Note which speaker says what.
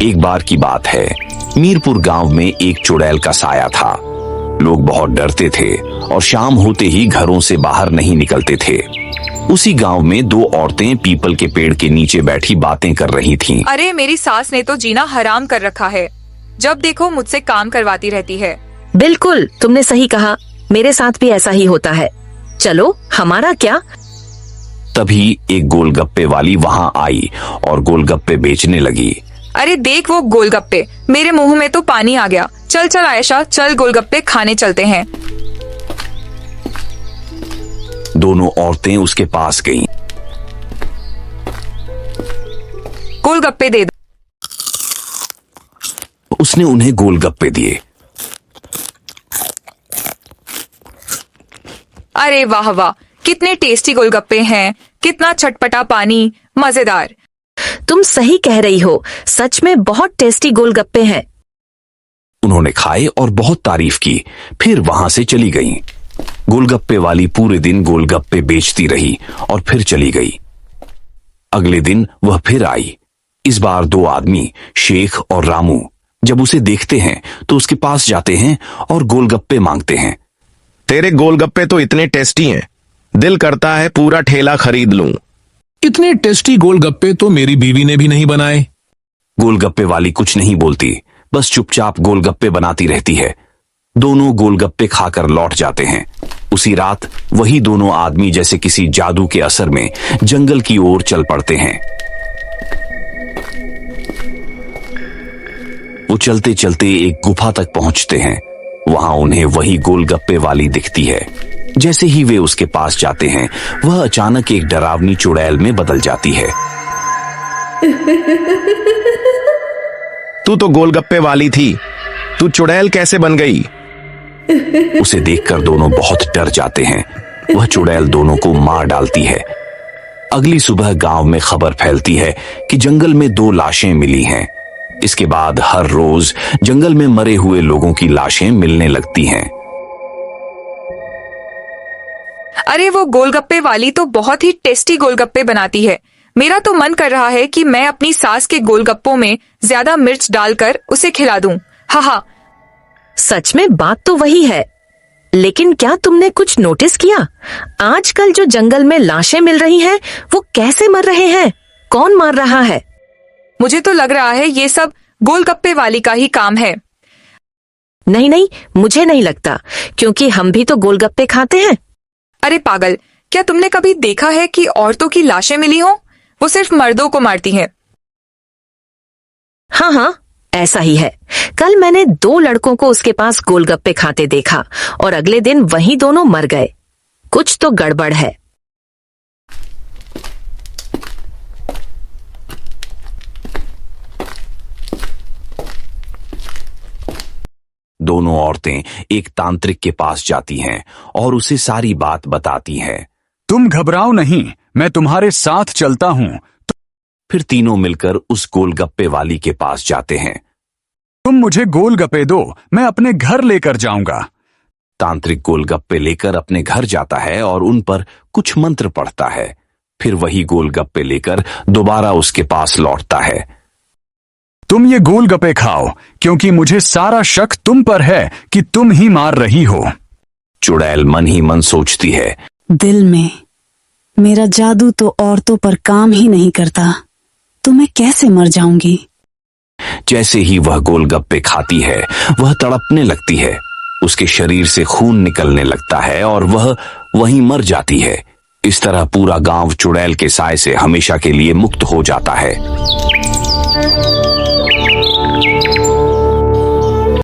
Speaker 1: एक बार की बात है, मीरपुर गांव में एक चुड़ैल का साया था। लोग बहुत डरते थे और शाम होते ही घरों से बाहर नहीं निकलते थे। उसी गांव में दो औरतें पीपल के पेड़ के नीचे बैठी बातें कर रही थीं।
Speaker 2: अरे मेरी सास ने तो जीना हराम कर रखा है। जब देखो मुझसे काम करवाती रहती है।
Speaker 3: बिल्कुल, तुमने सही कहा। मेरे साथ भी ऐसा ही होता है। चलो, हमारा क्या।
Speaker 1: तभी एक गोलगप्पे वाली वहां आई और गोलगप्पे बेचने लगी।
Speaker 2: अरे देख वो गोलगप्पे, मेरे मुंह में तो पानी आ गया। चल चल आयशा, चल गोलगप्पे खाने चलते हैं।
Speaker 1: दोनों औरतें उसके पास गईं।
Speaker 2: गोलगप्पे दे दो।
Speaker 1: उसने उन्हें गोलगप्पे दिए।
Speaker 2: अरे वाह वाह, कितने टेस्टी गोलगप्पे हैं, कितना चटपटा पानी, मजेदार।
Speaker 3: तुम सही कह रही हो, सच में बहुत टेस्टी गोलगप्पे हैं।
Speaker 1: उन्होंने खाए और बहुत तारीफ की, फिर वहां से चली गईं। गोलगप्पे वाली पूरे दिन गोलगप्पे बेचती रही और फिर चली गई। अगले दिन वह फिर आई। इस बार दो आदमी, शेख और रामू, जब उसे देखते हैं तो उसके पास जाते हैं और गोलगप्पे मांगते हैं।
Speaker 4: तेरे गोलगप्पे तो इतने टेस्टी हैं, दिल करता है पूरा ठेला खरीद लूं।
Speaker 5: इतने टेस्टी गोलगप्पे तो मेरी बीवी ने भी नहीं बनाए।
Speaker 1: गोलगप्पे वाली कुछ नहीं बोलती, बस चुपचाप गोलगप्पे बनाती रहती है। दोनों गोलगप्पे खाकर लौट जाते हैं। उसी रात वही दोनों आदमी जैसे किसी जादू के असर में जंगल की ओर चल पड़ते हैं। वो चलते चलते एक गुफा तक पहुंचते हैं। वहां उन्हें वही गोलगप्पे वाली दिखती है। जैसे ही वे उसके पास जाते हैं, वह अचानक एक डरावनी चुड़ैल में बदल जाती है।
Speaker 4: तू तो गोलगप्पे वाली थी, तू चुड़ैल कैसे बन गई?
Speaker 1: उसे देखकर दोनों बहुत डर जाते हैं। वह चुड़ैल दोनों को मार डालती है। अगली सुबह गांव में खबर फैलती है कि जंगल में दो लाशें मिली हैं। इसके बाद हर रोज जंगल में मरे हुए लोगों की लाशें मिलने लगती हैं।
Speaker 2: अरे वो गोलगप्पे वाली तो बहुत ही टेस्टी गोलगप्पे बनाती है। मेरा तो मन कर रहा है कि मैं अपनी सास के गोलगप्पों में ज्यादा मिर्च डालकर उसे खिला दूं। हा हा।
Speaker 3: सच में बात तो वही है, लेकिन क्या तुमने कुछ नोटिस किया? आजकल जो जंगल में लाशें मिल रही हैं, वो कैसे मर रहे हैं? कौन मार रहा है?
Speaker 2: मुझे तो लग रहा है ये सब गोलगप्पे वाली का ही काम है।
Speaker 3: नहीं नहीं, मुझे नहीं लगता, क्योंकि हम भी तो गोलगप्पे खाते हैं।
Speaker 2: अरे पागल, क्या तुमने कभी देखा है कि औरतों की लाशें मिली हों? वो सिर्फ मर्दों को मारती हैं।
Speaker 3: हाँ हाँ, ऐसा ही है। कल मैंने दो लड़कों को उसके पास गोलगप्पे खाते देखा और अगले दिन वही दोनों मर गए। कुछ तो गड़बड़ है।
Speaker 1: दोनों औरतें एक तांत्रिक के पास जाती हैं और उसे सारी बात बताती हैं।
Speaker 6: तुम घबराओ नहीं, मैं तुम्हारे साथ चलता हूँ।
Speaker 1: फिर तीनों मिलकर उस गोलगप्पे वाली के पास जाते हैं।
Speaker 6: तुम मुझे गोलगप्पे दो, मैं अपने घर लेकर जाऊंगा।
Speaker 1: तांत्रिक गोलगप्पे लेकर अपने घर जाता है और उन पर कुछ मंत्र पढ़ता है। फिर वही गोलगप्पे लेकर दोबारा उसके पास लौटता है।
Speaker 6: तुम ये गोलगप्पे खाओ, क्योंकि मुझे सारा शक तुम पर है कि तुम ही मार रही हो।
Speaker 1: चुड़ैल मन ही मन सोचती है,
Speaker 7: दिल में मेरा जादू तो औरतों पर काम ही नहीं करता, तो मैं कैसे मर जाऊंगी।
Speaker 1: जैसे ही वह गोलगप्पे खाती है, वह तड़पने लगती है। उसके शरीर से खून निकलने लगता है और वह वहीं मर जाती है। इस तरह पूरा गांव चुड़ैल के साए से हमेशा के लिए मुक्त हो जाता है।